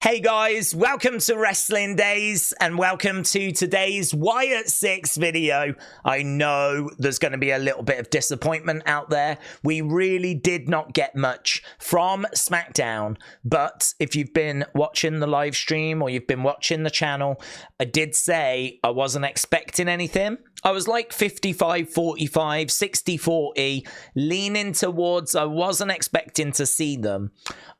Hey guys, welcome to Wrestling Daze and welcome to today's Wyatt Sicks video. I know there's going to be a little bit of disappointment out there. We really did not get much from SmackDown, but if you've been watching the live stream or you've been watching the channel, I did say I wasn't expecting anything. I was like 55-45, 60-40, leaning towards I wasn't expecting to see them.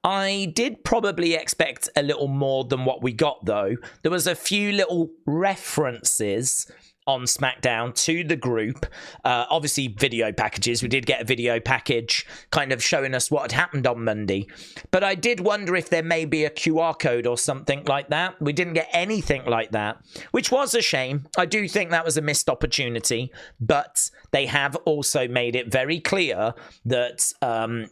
I did probably expect a little more than what we got, though. There was a few little references on SmackDown to the group. Obviously, video packages. We did get a video package kind of showing us what had happened on Monday. But I did wonder if there may be a QR code or something like that. We didn't get anything like that, which was a shame. I do think that was a missed opportunity. But they have also made it very clear that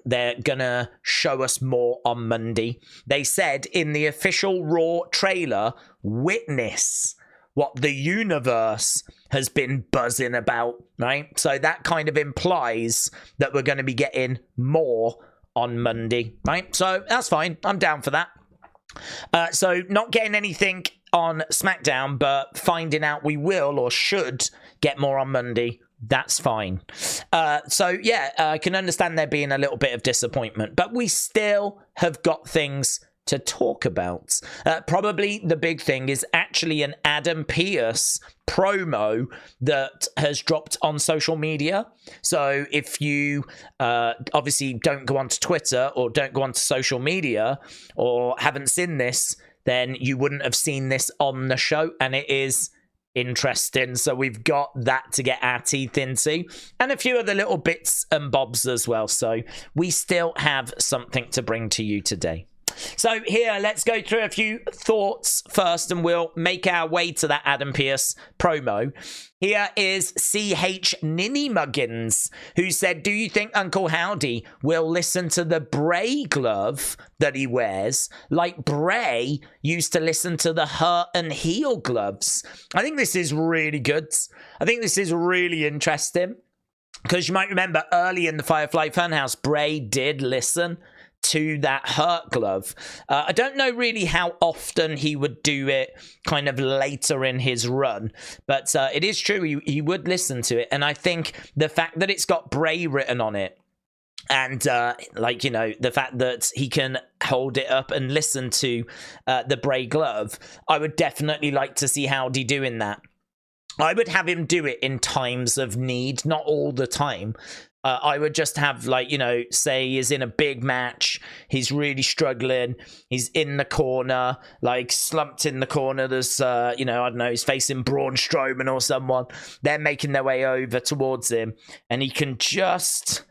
they're going to show us more on Monday. They said in the official Raw trailer, witness what the universe has been buzzing about, right? So that kind of implies that we're going to be getting more on Monday, right? So that's fine. I'm down for that. So not getting anything on SmackDown, but finding out we will or should get more on Monday, that's fine. So yeah, I can understand there being a little bit of disappointment, but we still have got things to talk about. Probably the big thing is actually an Adam Pearce promo that has dropped on social media. So if you obviously don't go onto Twitter or don't go onto social media or haven't seen this, then you wouldn't have seen this on the show, and it is interesting. So we've got that to get our teeth into and a few other little bits and bobs as well. So we still have something to bring to you today. So here, let's go through a few thoughts first and we'll make our way to that Adam Pearce promo. Here is CH Ninny Muggins, who said, do you think Uncle Howdy will listen to the Bray glove that he wears like Bray used to listen to the Hurt and Heel gloves? I think this is really good. I think this is really interesting because you might remember early in the Firefly Funhouse, Bray did listen to that Hurt glove. I don't know really how often he would do it kind of later in his run, but it is true he would listen to it. And I think the fact that it's got Bray written on it and like, you know, the fact that he can hold it up and listen to the Bray glove, I would definitely like to see Howdy doing that. I would have him do it in times of need, not all the time. I would just have, like, you know, say he's in a big match, he's really struggling, he's in the corner, like slumped in the corner, there's, you know, I don't know, he's facing Braun Strowman or someone, they're making their way over towards him, and he can just,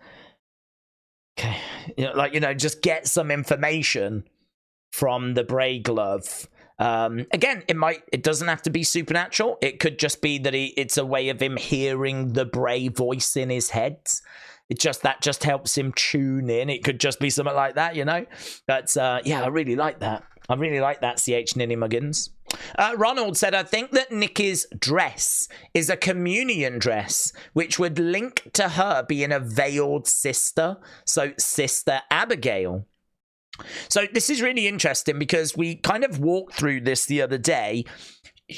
okay, you know, like, you know, just get some information from the Bray glove. Again, it doesn't have to be supernatural. It could just be that it's a way of him hearing the Bray voice in his head. That just helps him tune in. It could just be something like that, you know. But yeah, I really like that. I really like that, CH Ninny Muggins. Ronald said, I think that Nikki's dress is a communion dress, which would link to her being a veiled sister. So Sister Abigail. So this is really interesting because we kind of walked through this the other day.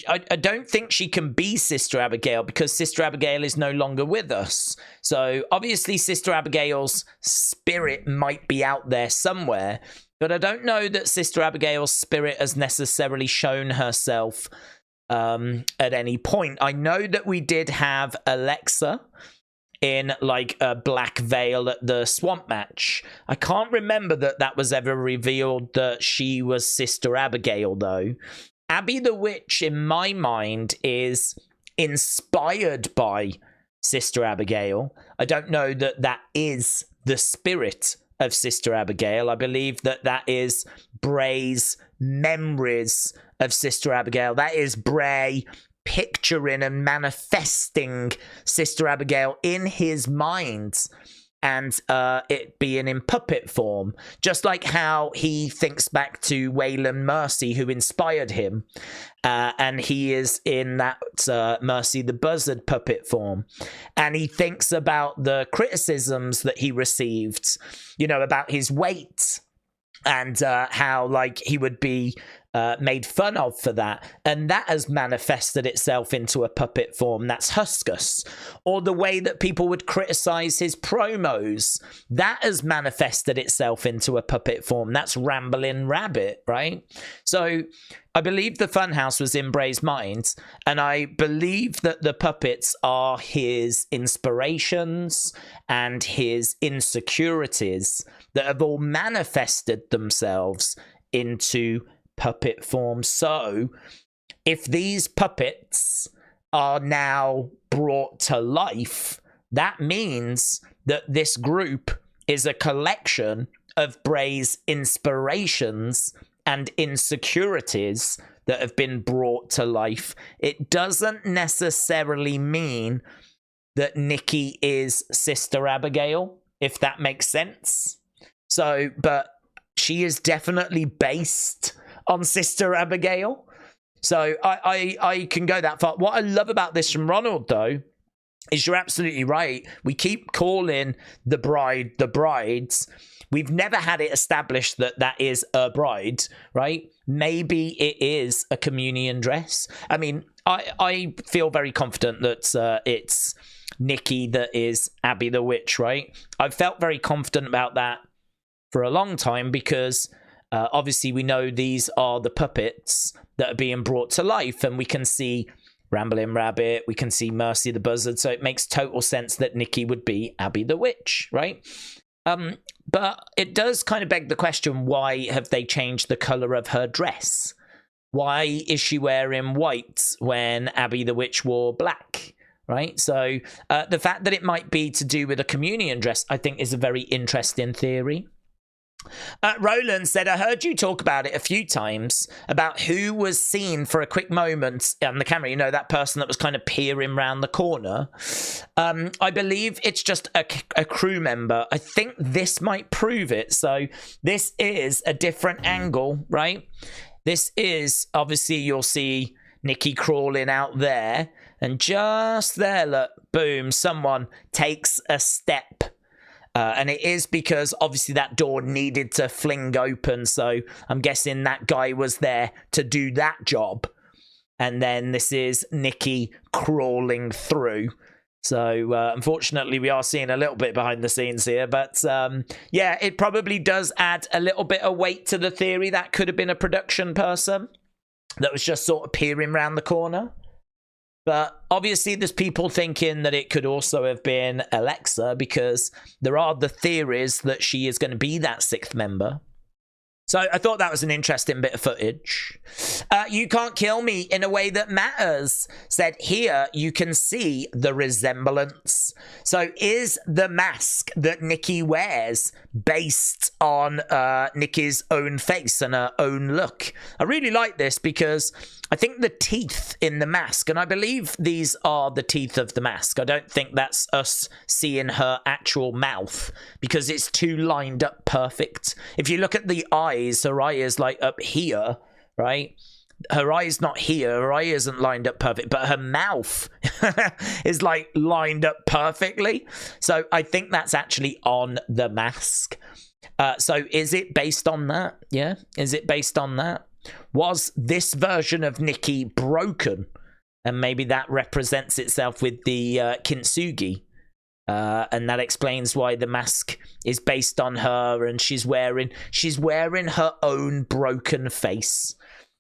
I don't think she can be Sister Abigail because Sister Abigail is no longer with us. So obviously Sister Abigail's spirit might be out there somewhere, but I don't know that Sister Abigail's spirit has necessarily shown herself at any point. I know that we did have Alexa in like a black veil at the swamp match. I can't remember that was ever revealed that she was Sister Abigail, though. Abby the Witch, in my mind, is inspired by Sister Abigail. I don't know that is the spirit of Sister Abigail. I believe that is Bray's memories of Sister Abigail. That is Bray picturing and manifesting Sister Abigail in his mind and it being in puppet form, just like how he thinks back to Waylon Mercy, who inspired him, and he is in that Mercy the Buzzard puppet form, and he thinks about the criticisms that he received, you know, about his weight and how like he would be made fun of for that, and that has manifested itself into a puppet form. That's Huskus. Or the way that people would criticize his promos, that has manifested itself into a puppet form. That's Ramblin' Rabbit, right? So I believe the Funhouse was in Bray's mind, and I believe that the puppets are his inspirations and his insecurities that have all manifested themselves into puppet form. So if these puppets are now brought to life, that means that this group is a collection of Bray's inspirations and insecurities that have been brought to life. It doesn't necessarily mean that Nikki is Sister Abigail, if that makes sense. So, but she is definitely based on Sister Abigail. So I can go that far. What I love about this from Ronald, though, is you're absolutely right. We keep calling the bride the brides. We've never had it established that that is a bride, right? Maybe it is a communion dress. I mean, I feel very confident that it's Nikki that is Abby the Witch, right? I've felt very confident about that for a long time because obviously we know these are the puppets that are being brought to life, and we can see Ramblin' Rabbit, we can see Mercy the Buzzard, so it makes total sense that Nikki would be Abby the Witch, right? But it does kind of beg the question, why have they changed the colour of her dress? Why is she wearing white when Abby the Witch wore black, right? So the fact that it might be to do with a communion dress, I think, is a very interesting theory. Roland said, I heard you talk about it a few times, about who was seen for a quick moment on the camera. You know, that person that was kind of peering around the corner. I believe it's just a crew member. I think this might prove it. So this is a different angle, right? This is, obviously, you'll see Nikki crawling out there. And just there, look, boom, someone takes a step. And it is because obviously that door needed to fling open. So I'm guessing that guy was there to do that job. And then this is Nikki crawling through. So unfortunately, we are seeing a little bit behind the scenes here. But yeah, it probably does add a little bit of weight to the theory. That could have been a production person that was just sort of peering around the corner. But obviously there's people thinking that it could also have been Alexa, because there are the theories that she is going to be that sixth member. So I thought that was an interesting bit of footage. You can't kill me in a way that matters. Said here you can see the resemblance. So is the mask that Nikki wears based on Nikki's own face and her own look? I really like this because I think the teeth in the mask, and I believe these are the teeth of the mask. I don't think that's us seeing her actual mouth because it's too lined up perfect. If you look at the eyes, her eye is like up here, right? Her eye's not here. Her eye isn't lined up perfect, but her mouth is like lined up perfectly. So I think that's actually on the mask. So is it based on that? Yeah. Is it based on that? Was this version of Nikki broken? And maybe that represents itself with the kintsugi. And that explains why the mask is based on her, and she's wearing her own broken face.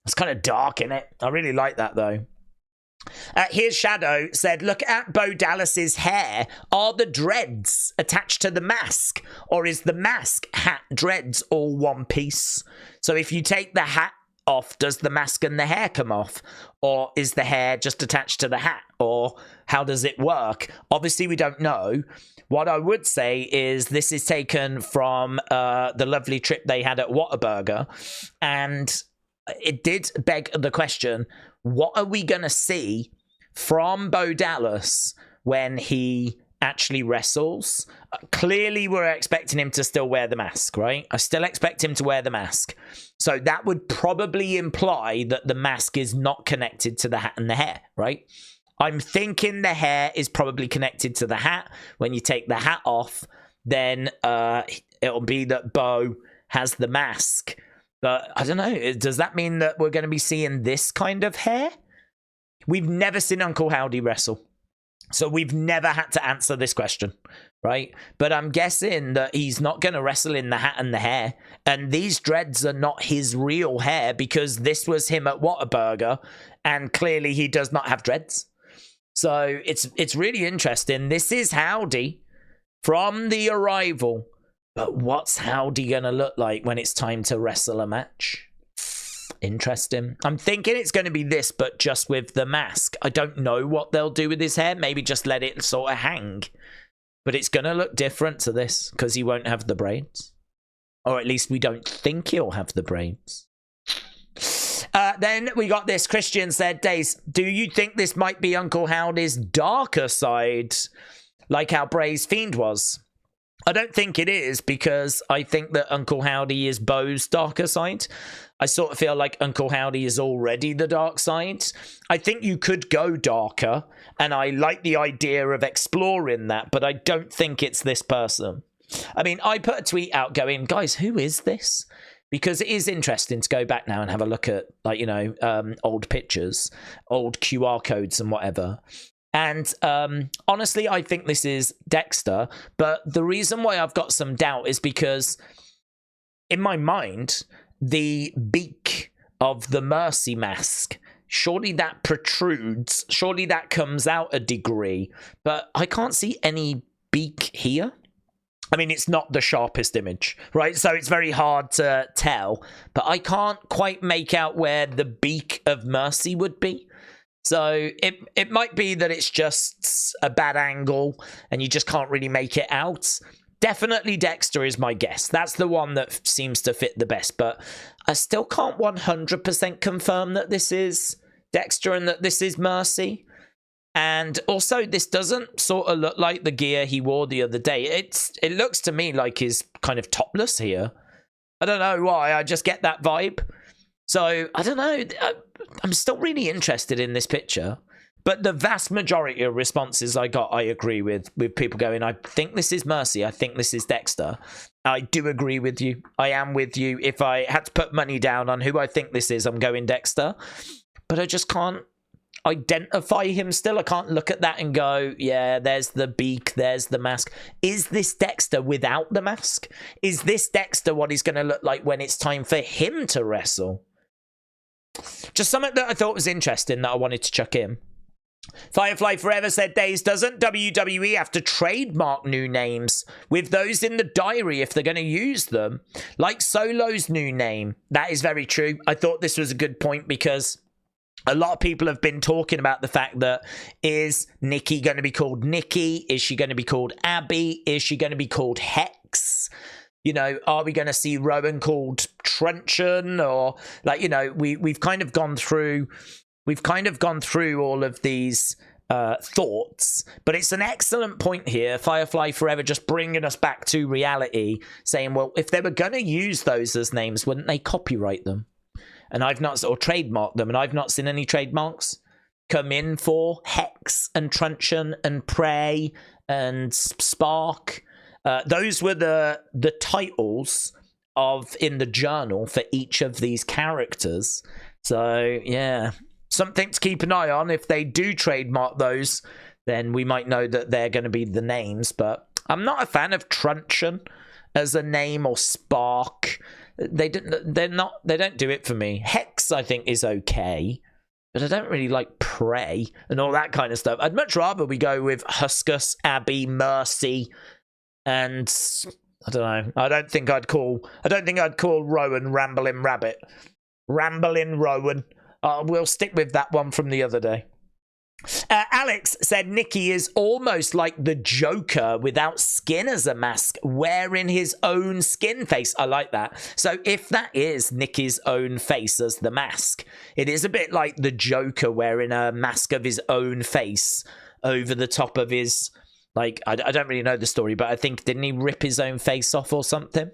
It's kind of dark, isn't it? I really like that, though. Here's Shadow said, look at Bo Dallas's hair. Are the dreads attached to the mask? Or is the mask, hat, dreads all one piece? So if you take the hat off, does the mask and the hair come off? Or is the hair just attached to the hat? Or how does it work? Obviously, we don't know. What I would say is this is taken from the lovely trip they had at Whataburger. And it did beg the question, what are we going to see from Bo Dallas when he actually wrestles? Clearly, we're expecting him to still wear the mask, right? I still expect him to wear the mask. So that would probably imply that the mask is not connected to the hat and the hair, right? I'm thinking the hair is probably connected to the hat. When you take the hat off, then it'll be that Bo has the mask. But I don't know. Does that mean that we're going to be seeing this kind of hair? We've never seen Uncle Howdy wrestle. So we've never had to answer this question, right? But I'm guessing that he's not going to wrestle in the hat and the hair. And these dreads are not his real hair because this was him at Whataburger. And clearly he does not have dreads. So it's really interesting. This is Howdy from the Arrival. But what's Howdy going to look like when it's time to wrestle a match? Interesting. I'm thinking it's going to be this, but just with the mask. I don't know what they'll do with his hair. Maybe just let it sort of hang. But it's going to look different to this because he won't have the braids. Or at least we don't think he'll have the braids. Then we got this. Christian said, Daze, do you think this might be Uncle Howdy's darker side? Like how Bray's Fiend was? I don't think it is because I think that Uncle Howdy is Bo's darker side. I sort of feel like Uncle Howdy is already the dark side. I think you could go darker, and I like the idea of exploring that, but I don't think it's this person. I mean, I put a tweet out going, guys, who is this? Because it is interesting to go back now and have a look at, like, you know, old pictures, old QR codes and whatever. And honestly, I think this is Dexter. But the reason why I've got some doubt is because in my mind, the beak of the Mercy mask, surely that protrudes. Surely that comes out a degree. But I can't see any beak here. I mean, it's not the sharpest image, right? So it's very hard to tell. But I can't quite make out where the beak of Mercy would be. So it might be that it's just a bad angle and you just can't really make it out. Definitely Dexter is my guess. That's the one that seems to fit the best. But I still can't 100% confirm that this is Dexter and that this is Mercy. And also, this doesn't sort of look like the gear he wore the other day. It looks to me like he's kind of topless here. I don't know why. I just get that vibe. So, I don't know. I'm still really interested in this picture. But the vast majority of responses I got, I agree with people going, I think this is Mercy. I think this is Dexter. I do agree with you. I am with you. If I had to put money down on who I think this is, I'm going Dexter. But I just can't identify him still. I can't look at that and go, yeah, there's the beak, there's the mask. Is this Dexter without the mask? Is this Dexter what he's going to look like when it's time for him to wrestle? Just something that I thought was interesting that I wanted to chuck in. Firefly Forever said, Daze, doesn't WWE have to trademark new names with those in the diary if they're going to use them? Like Solo's new name. That is very true. I thought this was a good point because a lot of people have been talking about the fact that, is Nikki going to be called Nikki? Is she going to be called Abby? Is she going to be called Hex? You know, are we going to see Rowan called Truncheon? Or, like, you know, we've kind of gone through all of these thoughts, but it's an excellent point here. Firefly Forever just bringing us back to reality, saying, well, if they were going to use those as names, wouldn't they copyright them? And I've not, or trademark them, and I've not seen any trademarks come in for Hex and Truncheon and Prey and Spark. Those were the titles in the journal for each of these characters. So yeah, something to keep an eye on. If they do trademark those, then we might know that they're going to be the names. But I'm not a fan of Truncheon as a name, or Spark. They don't do it for me. Hex, I think, is okay, but I don't really like Prey and all that kind of stuff. I'd much rather we go with Huskus, Abby, Mercy, and I don't know. I don't think I'd call Rowan Ramblin' Rabbit. Ramblin' Rowan. We'll stick with that one from the other day. Alex said Nikki is almost like the Joker without skin as a mask, wearing his own skin face. I like that. So if that is Nikki's own face as the mask, it is a bit like the Joker wearing a mask of his own face over the top of his, like, I don't really know the story, but I think, didn't he rip his own face off or something?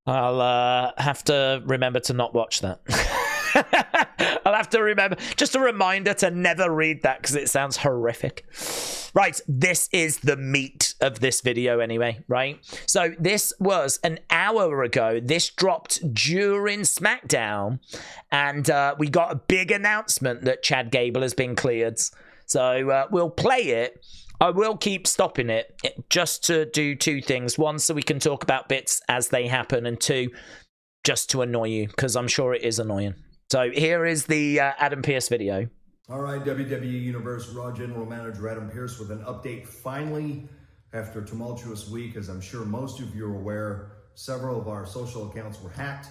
I'll have to remember to not watch that. I'll have to remember. Just a reminder to never read that because it sounds horrific. Right, this is the meat of this video anyway, right? So this was an hour ago. This dropped during SmackDown, and we got a big announcement that Chad Gable has been cleared. So we'll play it. I will keep stopping it just to do two things. One, so we can talk about bits as they happen, and two, just to annoy you, because I'm sure it is annoying. So here is the Adam Pearce video. All right, WWE Universe Raw General Manager Adam Pearce with an update finally after a tumultuous week. As I'm sure most of you are aware, several of our social accounts were hacked.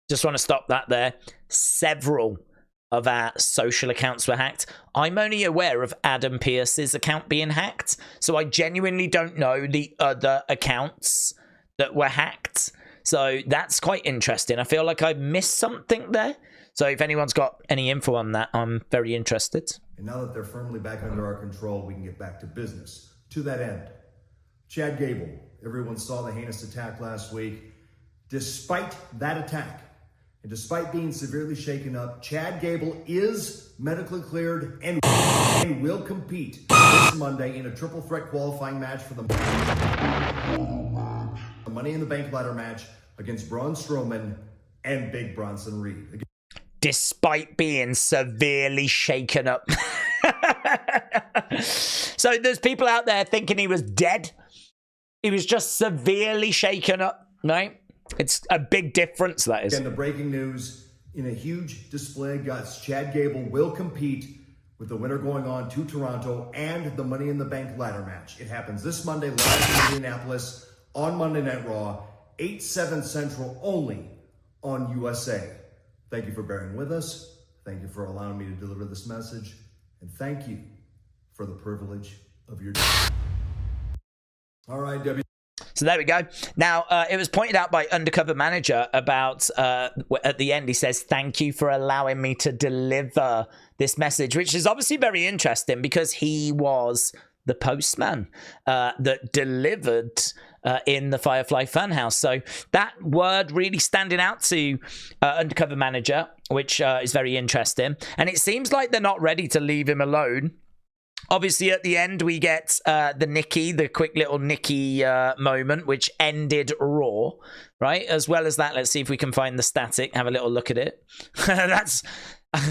Just want to stop that there. Several of our social accounts were hacked. I'm only aware of Adam Pearce's account being hacked, so I genuinely don't know the other accounts that were hacked. So that's quite interesting. I feel like I missed something there. So if anyone's got any info on that, I'm very interested. And now that they're firmly back under our control, we can get back to business. To that end, Chad Gable, everyone saw the heinous attack last week. Despite that attack, and despite being severely shaken up, Chad Gable is medically cleared and will compete this Monday in a triple threat qualifying match for the Money in the Bank ladder match against Braun Strowman and Big Bronson Reed. Despite being severely shaken up. So there's people out there thinking he was dead. He was just severely shaken up, right? It's a big difference, that is. And the breaking news, in a huge display of guts, Chad Gable will compete with the winner going on to Toronto and the Money in the Bank ladder match. It happens this Monday live in Indianapolis on Monday Night Raw, 8/7 Central, only on USA. Thank you for bearing with us. Thank you for allowing me to deliver this message. And thank you for the privilege of your day. All right, So there we go. Now, it was pointed out by Undercover Manager about, at the end, he says, thank you for allowing me to deliver this message, which is obviously very interesting because he was the postman that delivered in the Firefly Funhouse. So that word really standing out to Undercover Manager, which is very interesting. And it seems like they're not ready to leave him alone. Obviously, at the end, we get the Nikki, the quick little Nikki moment, which ended Raw, right? As well as that, let's see if we can find the static, have a little look at it. That's,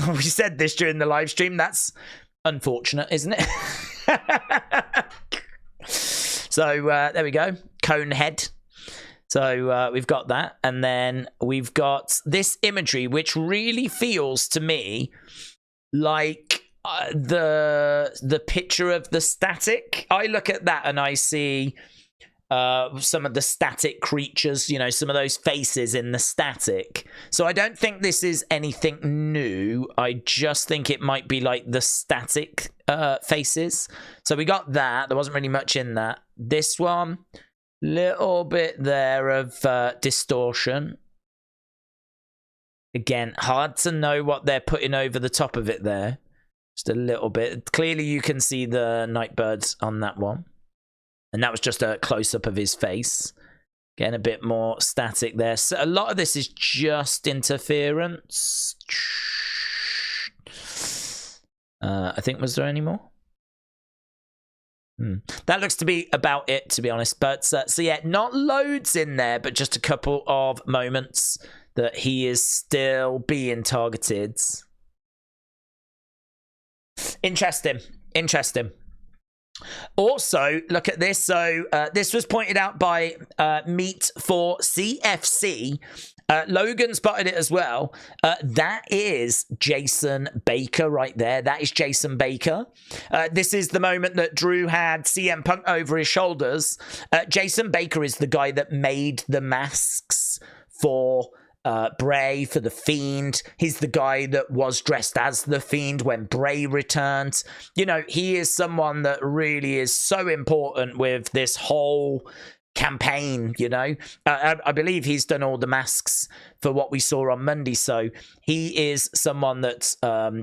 we said this during the live stream, that's unfortunate, isn't it? So there we go, cone head. So we've got that, and then we've got this imagery, which really feels to me like the picture of the static. I look at that and I see some of the static creatures, you know, some of those faces in the static. So I don't think this is anything new. I just think it might be like the static faces. So we got that. There wasn't really much in that. This one, little bit there of distortion. Again, hard to know what they're putting over the top of it there. Just a little bit. Clearly you can see the Nightbirds on that one. And that was just a close-up of his face. Getting a bit more static there. So a lot of this is just interference. I think, was there any more? That looks to be about it, to be honest. But so yeah, not loads in there, but just a couple of moments that he is still being targeted. Interesting. Also, look at this. So this was pointed out by Meat for CFC. Logan spotted it as well. That is Jason Baker right there. That is Jason Baker. This is the moment that Drew had CM Punk over his shoulders. Jason Baker is the guy that made the masks for Bray, for The Fiend. He's the guy that was dressed as The Fiend when Bray returned. You know, he is someone that really is so important with this whole campaign, you know. I believe he's done all the masks for what we saw on Monday. So he is someone that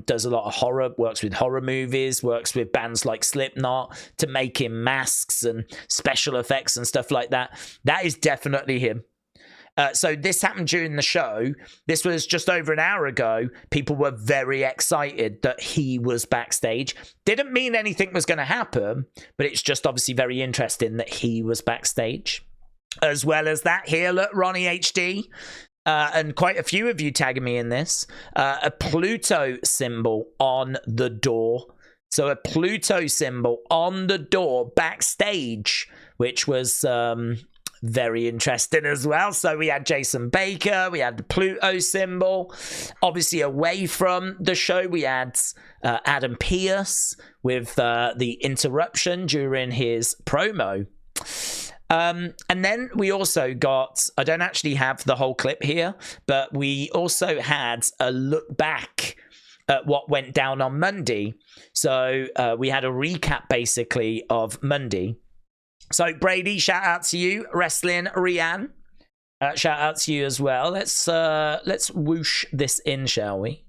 does a lot of horror, works with horror movies, works with bands like Slipknot to make him masks and special effects and stuff like that. That is definitely him. So this happened during the show. This was just over an hour ago. People were very excited that he was backstage. Didn't mean anything was going to happen, but it's just obviously very interesting that he was backstage. As well as that, here, look, Ronnie HD, and quite a few of you tagging me in this, a PLUTO symbol on the door. So a PLUTO symbol on the door backstage, which was very interesting as well. So we had Jason Baker, we had the PLUTO symbol. Obviously away from the show, we had Adam Pearce with the interruption during his promo. And then we also got, I don't actually have the whole clip here, but we also had a look back at what went down on Monday. So we had a recap basically of Monday. So Brady, shout out to you. Wrestling Rianne, shout out to you as well. Let's whoosh this in, shall we?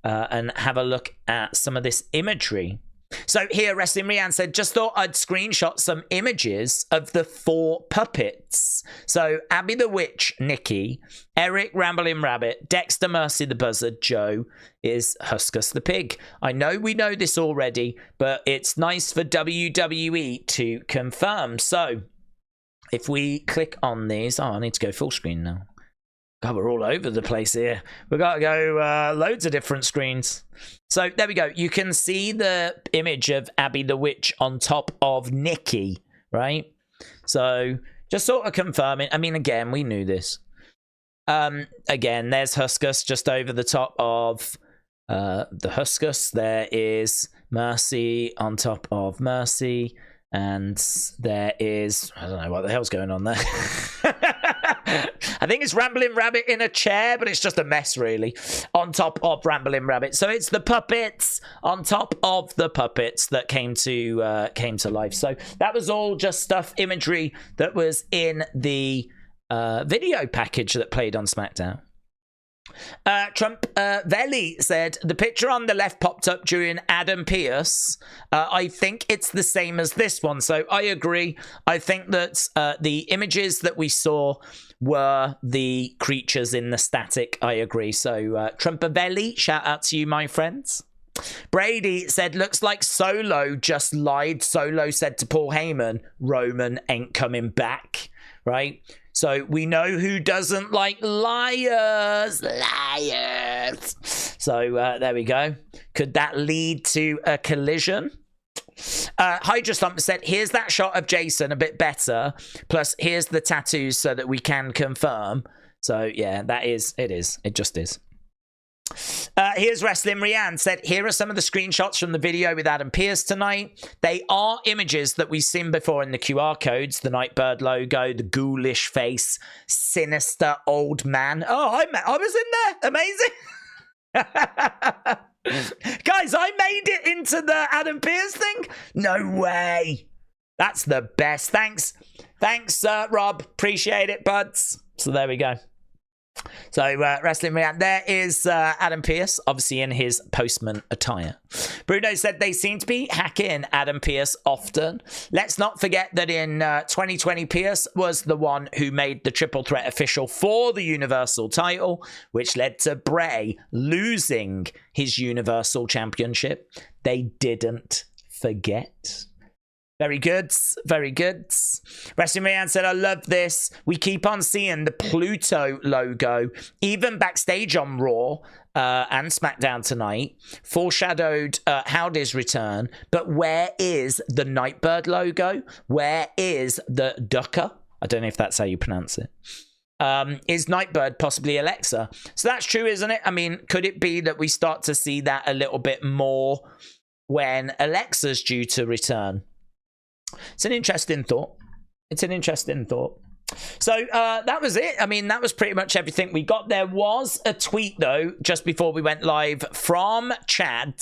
And have a look at some of this imagery. So here, Wrestling Rianne said, just thought I'd screenshot some images of the 4 puppets. So Abby the Witch, Nikki, Erick, Rambling Rabbit, Dexter, Mercy the Buzzard, Joe is Huskus the Pig. I know we know this already, but it's nice for WWE to confirm. So if we click on these, I need to go full screen now. God, we're all over the place here. We've got to go loads of different screens. So there we go. You can see the image of Abby the Witch on top of Nikki, right? So just sort of confirming. I mean, again, we knew this. Again, there's Huskus just over the top of the Huskus. There is Mercy on top of Mercy. And there is, I don't know what the hell's going on there. I think it's Rambling Rabbit in a chair, but it's just a mess, really, on top of Rambling Rabbit. So it's the puppets on top of the puppets that came to life. So that was all just stuff, imagery that was in the video package that played on SmackDown. Trump Veli said the picture on the left popped up during Adam Pearce. I think it's the same as this one, so I agree. I think that the images that we saw were the creatures in the static. I agree. So Trump Veli, shout out to you, my friends. Brady said, looks like Solo just lied. Solo said to Paul Heyman, Roman ain't coming back, right? So we know who doesn't like liars. Liars. So there we go. Could that lead to a collision? Hydra Stomp said, here's that shot of Jason a bit better. Plus, here's the tattoos so that we can confirm. So yeah, it just is. Here's Wrestling Rianne said, here are some of the screenshots from the video with Adam Pearce tonight. They are images that we've seen before in the QR codes, the Nightbird logo, the ghoulish face, sinister old man. Oh, I was in there. Amazing. Guys, I made it into the Adam Pearce thing. No way. That's the best. Thanks, Rob. Appreciate it, buds. So there we go. So Wrestling Rianne, there is Adam Pearce, obviously in his postman attire. Bruno said they seem to be hacking Adam Pearce often. Let's not forget that in 2020, Pearce was the one who made the triple threat official for the Universal title, which led to Bray losing his Universal Championship. They didn't forget. Very good, very good. Wrestling Rianne said, I love this. We keep on seeing the PLUTO logo, even backstage on Raw and SmackDown tonight, foreshadowed Howdy's return. But where is the Nightbird logo? Where is the Ducker? I don't know if that's how you pronounce it. Is Nightbird possibly Alexa? So that's true, isn't it? I mean, could it be that we start to see that a little bit more when Alexa's due to return? It's an interesting thought. So that was it. I mean, that was pretty much everything we got. There was a tweet, though, just before we went live from Chad.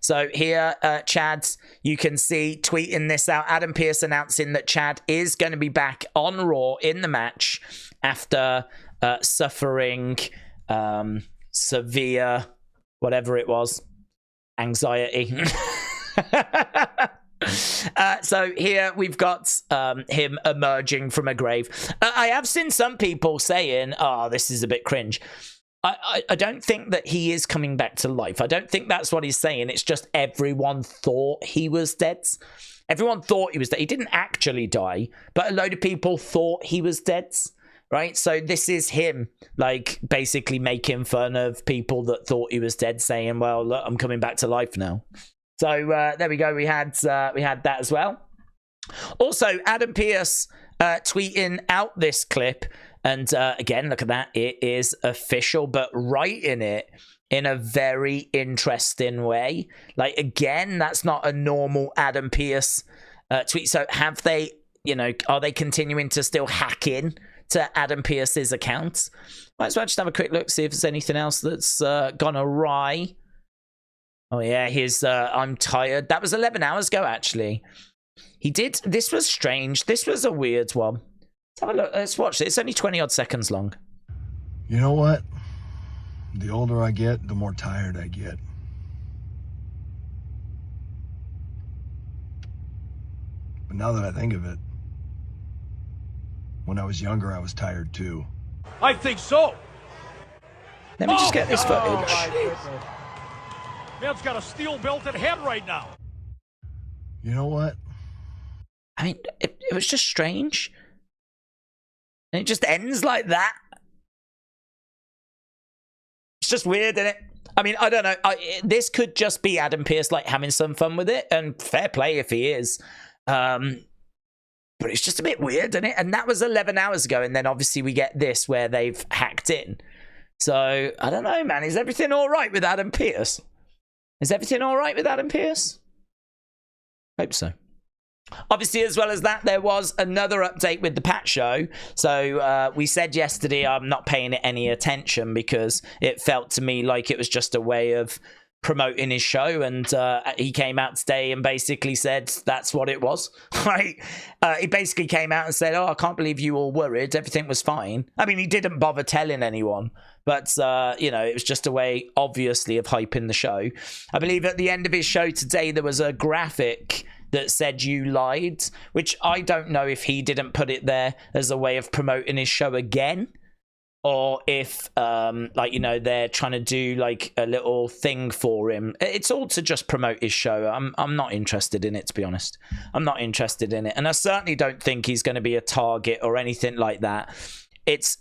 So here, Chad, you can see tweeting this out. Adam Pearce announcing that Chad is going to be back on Raw in the match after suffering severe, whatever it was, anxiety. So here we've got him emerging from a grave. I have seen some people saying, oh, this is a bit cringe. I don't think that he is coming back to life. I don't think that's what he's saying. It's just everyone thought he was dead. Everyone thought he was dead. He didn't actually die, but a load of people thought he was dead, right? So this is him, like, basically making fun of people that thought he was dead, saying, well, look, I'm coming back to life now. So there we go. We had that as well. Also, Adam Pearce tweeting out this clip. And again, look at that. It is official, but writing it in a very interesting way. Like, again, that's not a normal Adam Pearce tweet. So have they, you know, are they continuing to still hack in to Adam Pearce's account? Might as well just have a quick look, see if there's anything else that's gone awry. Oh, yeah, his I'm tired. That was 11 hours ago, actually. He did. This was strange. This was a weird one. Let's have a look. Let's watch it. It's only 20-odd seconds long. You know what? The older I get, the more tired I get. But now that I think of it, when I was younger, I was tired too. I think so. Let me just get this footage. Man's got a steel-belted head right now. You know what? I mean, it was just strange. And it just ends like that. It's just weird, isn't it? I mean, I don't know. This could just be Adam Pearce, like, having some fun with it. And fair play if he is. But it's just a bit weird, isn't it? And that was 11 hours ago. And then obviously we get this where they've hacked in. So, I don't know, man. Is everything all right with Adam Pearce? Is everything all right with Adam Pearce? Hope so. Obviously, as well as that, there was another update with the Pat show. So we said yesterday I'm not paying it any attention because it felt to me like it was just a way of promoting his show. And he came out today and basically said that's what it was. Right? He basically came out and said, oh, I can't believe you all worried. Everything was fine. I mean, he didn't bother telling anyone. But, you know, it was just a way, obviously, of hyping the show. I believe at the end of his show today, there was a graphic that said you lied, which I don't know if he didn't put it there as a way of promoting his show again, or if, like, you know, they're trying to do, like, a little thing for him. It's all to just promote his show. I'm not interested in it, to be honest. I'm not interested in it. And I certainly don't think he's going to be a target or anything like that. It's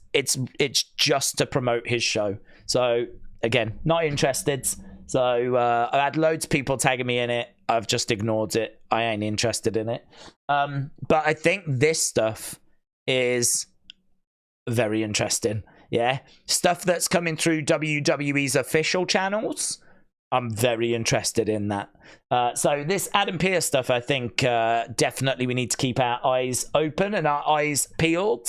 just to promote his show. So, again, not interested. So I had loads of people tagging me in it. I've just ignored it. I ain't interested in it. But I think this stuff is very interesting. Yeah. Stuff that's coming through WWE's official channels. I'm very interested in that. So this Adam Pearce stuff, I think definitely we need to keep our eyes open and our eyes peeled.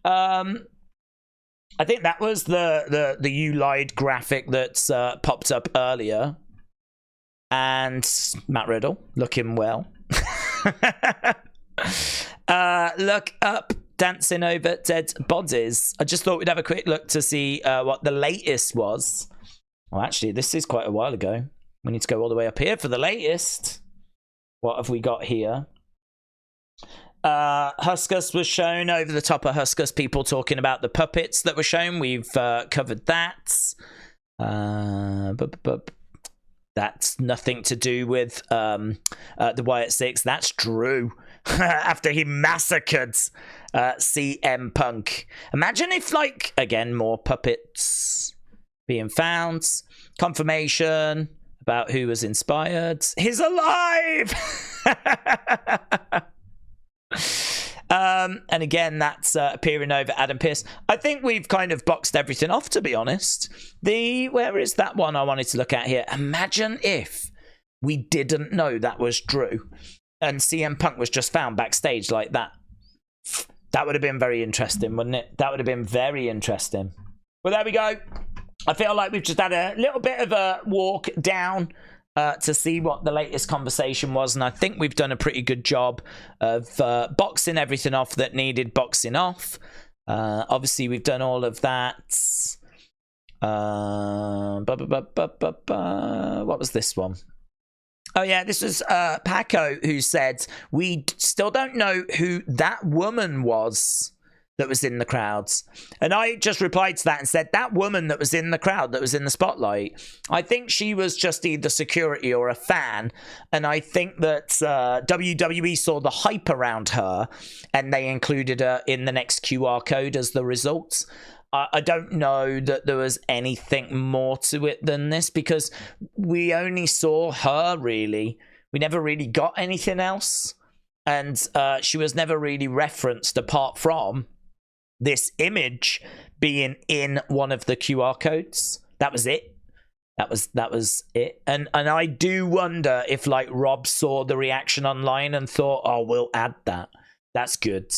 I think that was the You Lied graphic that's popped up earlier. And Matt Riddle looking well. Look up Dancing Over Dead Bodies. I just thought we'd have a quick look to see what the latest was. Well, actually, this is quite a while ago. We need to go all the way up here for the latest. What have we got here? Huskus was shown. Over the top of Huskus, people talking about the puppets that were shown. We've covered that. That's nothing to do with the Wyatt Sicks. That's Drew. After he massacred CM Punk. Imagine if, like, again, more puppets being found. Confirmation about who was inspired. He's alive! And again, that's appearing over Adam Pearce. I think we've kind of boxed everything off, to be honest. Where is that one I wanted to look at here? Imagine if we didn't know that was Drew and CM Punk was just found backstage like that. That would have been very interesting, wouldn't it? That would have been very interesting. Well, there we go. I feel like we've just had a little bit of a walk down to see what the latest conversation was, and I think we've done a pretty good job of boxing everything off that needed boxing off. Obviously, we've done all of that. What was this one? Oh, yeah, this was Paco who said, we still don't know who that woman was that was in the crowds. And I just replied to that and said, that woman that was in the crowd, that was in the spotlight, I think she was just either security or a fan. And I think that WWE saw the hype around her and they included her in the next QR code as the result. I don't know that there was anything more to it than this, because we only saw her, really. We never really got anything else. And she was never really referenced apart from this image being in one of the QR codes. That was it. That was it. And I do wonder if, like, Rob saw the reaction online and thought, oh, we'll add that. That's good.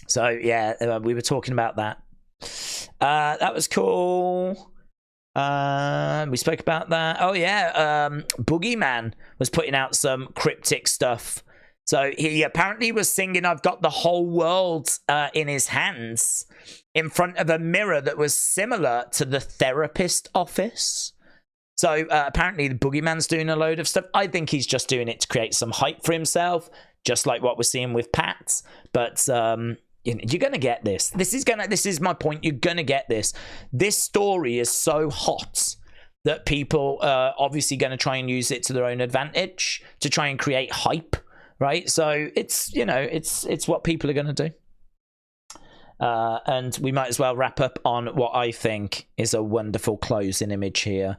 So, yeah, we were talking about that. That was cool. We spoke about that. Oh, yeah. Boogeyman was putting out some cryptic stuff. So he apparently was singing I've Got the Whole World in his hands in front of a mirror that was similar to the therapist office. So apparently the Boogeyman's doing a load of stuff. I think he's just doing it to create some hype for himself, just like what we're seeing with Pat. But you're going to get this. This is my point. You're going to get this. This story is so hot that people are obviously going to try and use it to their own advantage to try and create hype. Right, so it's what people are going to do, and we might as well wrap up on what I think is a wonderful closing image here.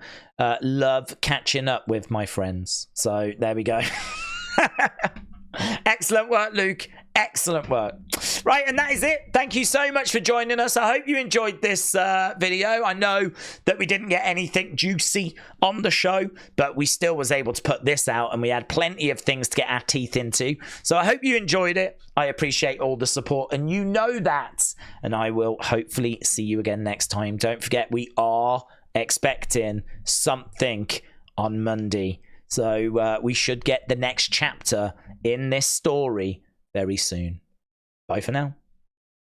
Love catching up with my friends. So there we go. Excellent work, Luke. Excellent work. Right, and that is it. Thank you so much for joining us. I hope you enjoyed this video. I know that we didn't get anything juicy on the show, but we still was able to put this out, and we had plenty of things to get our teeth into. So I hope you enjoyed it. I appreciate all the support, and you know that. And I will hopefully see you again next time. Don't forget, we are expecting something on Monday. So we should get the next chapter in this story very soon. Bye for now.